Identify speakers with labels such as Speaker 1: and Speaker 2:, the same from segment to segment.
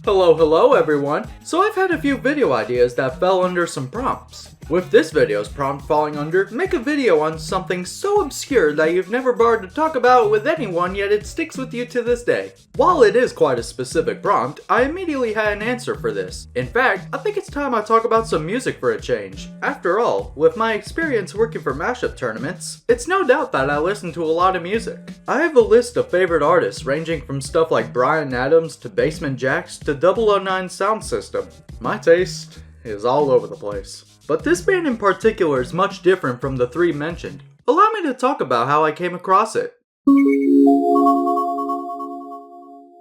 Speaker 1: Hello everyone! So I've had a few video ideas that fell under some prompts. With this video's prompt falling under, make a video on something so obscure that you've never bothered to talk about with anyone, yet it sticks with you to this day. While it is quite a specific prompt, I immediately had an answer for this. In fact, I think it's time I talk about some music for a change. After all, with my experience working for mashup tournaments, it's no doubt that I listen to a lot of music. I have a list of favorite artists ranging from stuff like Bryan Adams to Basement Jaxx to 009 Sound System. My taste is all over the place. But this band in particular is much different from the three mentioned. Allow me to talk about how I came across it.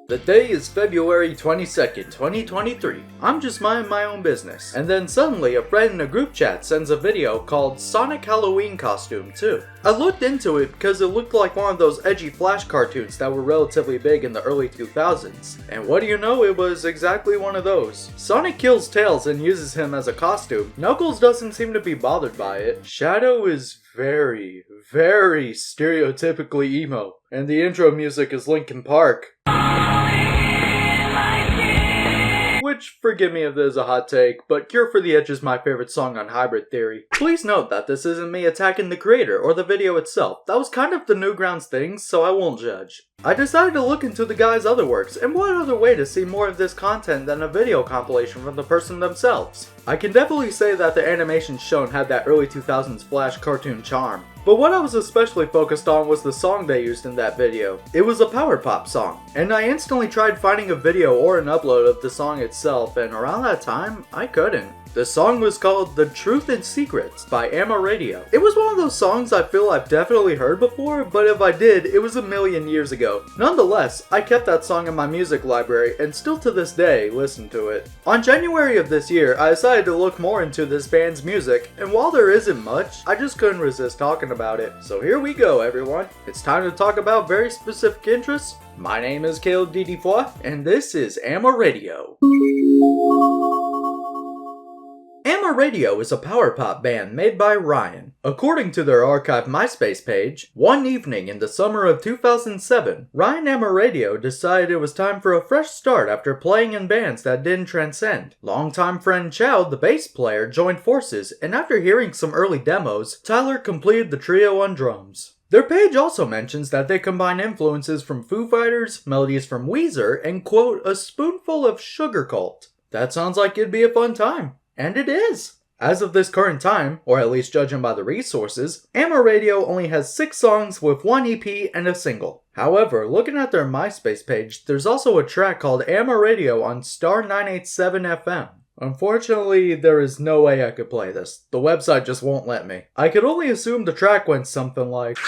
Speaker 1: The day is February 22nd, 2023. I'm just minding my own business. And then suddenly a friend in a group chat sends a video called Sonic Halloween Costume 2. I looked into it because it looked like one of those edgy Flash cartoons that were relatively big in the early 2000s. And what do you know, it was exactly one of those. Sonic kills Tails and uses him as a costume. Knuckles doesn't seem to be bothered by it. Shadow is very stereotypically emo. And the intro music is Linkin Park. Which, forgive me if this is a hot take, but Cure for the Edge is my favorite song on Hybrid Theory. Please note that this isn't me attacking the creator or the video itself. That was kind of the Newgrounds thing, so I won't judge. I decided to look into the guy's other works, and what other way to see more of this content than a video compilation from the person themselves? I can definitely say that the animations shown had that early 2000s Flash cartoon charm. But what I was especially focused on was the song they used in that video. It was a power pop song, and I instantly tried finding a video or an upload of the song itself, and around that time, I couldn't. The song was called The Truth and Secrets by Amaradio. It was one of those songs I feel I've definitely heard before, but if I did, it was a million years ago. Nonetheless, I kept that song in my music library and still to this day listen to it. On January of this year, I decided to look more into this band's music, and while there isn't much, I just couldn't resist talking about it. So here we go, everyone. It's time to talk about very specific interests. My name is Caleb Didifoy, and this is Amaradio. Amaradio is a power pop band made by Ryan. According to their archive MySpace page, one evening in the summer of 2007, Ryan Amaradio decided it was time for a fresh start after playing in bands that didn't transcend. Longtime friend Chow, the bass player, joined forces, and after hearing some early demos, Tyler completed the trio on drums. Their page also mentions that they combine influences from Foo Fighters, melodies from Weezer, and quote, a spoonful of Sugar Cult. That sounds like it'd be a fun time. And it is! As of this current time, or at least judging by the resources, Amaradio only has 6 songs with 1 EP and a single. However, looking at their MySpace page, there's also a track called Amaradio on Star 987 FM. Unfortunately, there is no way I could play this. The website just won't let me. I could only assume the track went something like...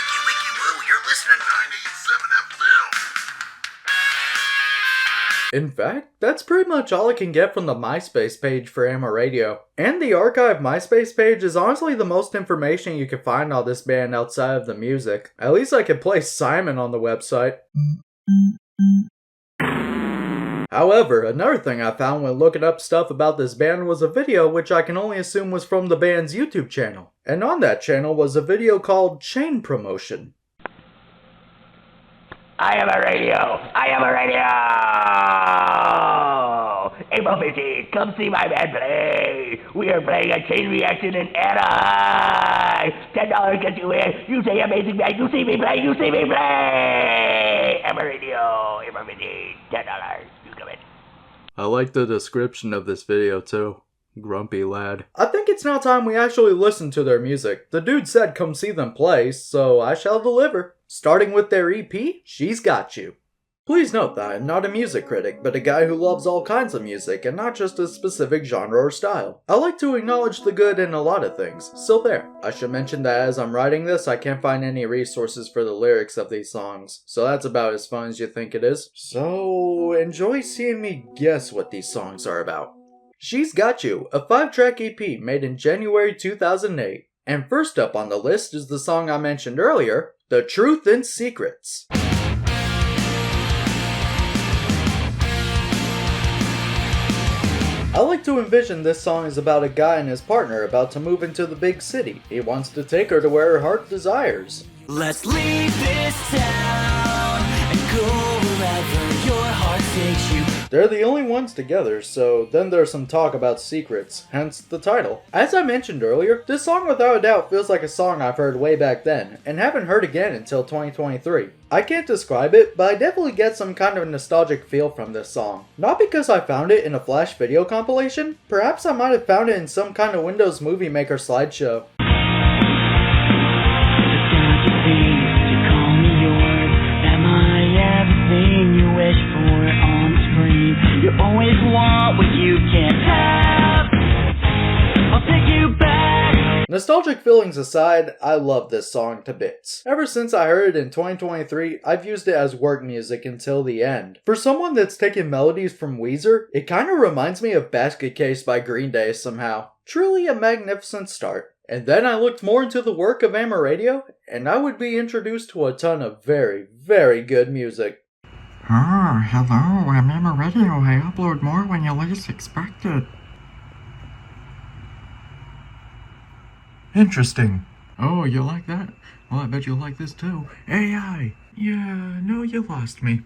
Speaker 1: In fact, that's pretty much all I can get from the MySpace page for Amaradio. And the archive MySpace page is honestly the most information you can find on this band outside of the music. At least I could play Simon on the website. However, another thing I found when looking up stuff about this band was a video which I can only assume was from the band's YouTube channel. And on that channel was a video called Chain Promotion.
Speaker 2: I am a radio! April 15th, come see my band play! We are playing a chain reaction in Anaheim! $10 gets you in! You say amazing band, you see me play! Amaradio, April 15th, $10, you come in.
Speaker 1: I like the description of this video too. Grumpy lad. I think it's now time we actually listen to their music. The dude said come see them play, so I shall deliver. Starting with their EP, She's Got You. Please note that I'm not a music critic, but a guy who loves all kinds of music and not just a specific genre or style. I like to acknowledge the good in a lot of things, so there. I should mention that as I'm writing this, I can't find any resources for the lyrics of these songs, so that's about as fun as you think it is. So enjoy seeing me guess what these songs are about. She's Got You, a 5-track EP made in January 2008. And first up on the list is the song I mentioned earlier, The Truth and Secrets. I like to envision this song is about a guy and his partner about to move into the big city. He wants to take her to where her heart desires.
Speaker 3: Let's leave this town and go wherever your heart
Speaker 1: They're the only ones together, so then there's some talk about secrets, hence the title. As I mentioned earlier, this song without a doubt feels like a song I've heard way back then, and haven't heard again until 2023. I can't describe it, but I definitely get some kind of nostalgic feel from this song. Not because I found it in a Flash video compilation, perhaps I might have found it in some kind of Windows Movie Maker slideshow.
Speaker 3: You always want what you can't have. I'll take you back.
Speaker 1: Nostalgic feelings aside, I love this song to bits. Ever since I heard it in 2023, I've used it as work music until the end. For someone that's taken melodies from Weezer, it kinda reminds me of Basket Case by Green Day somehow. Truly a magnificent start. And then I looked more into the work of Amaradio, and I would be introduced to a ton of very, very good music.
Speaker 4: Oh, hello, I'm Amaradio. I upload more when you least expect it. Interesting. Oh, you like that? Well, I bet you'll like this too. AI! Yeah, no, you lost me.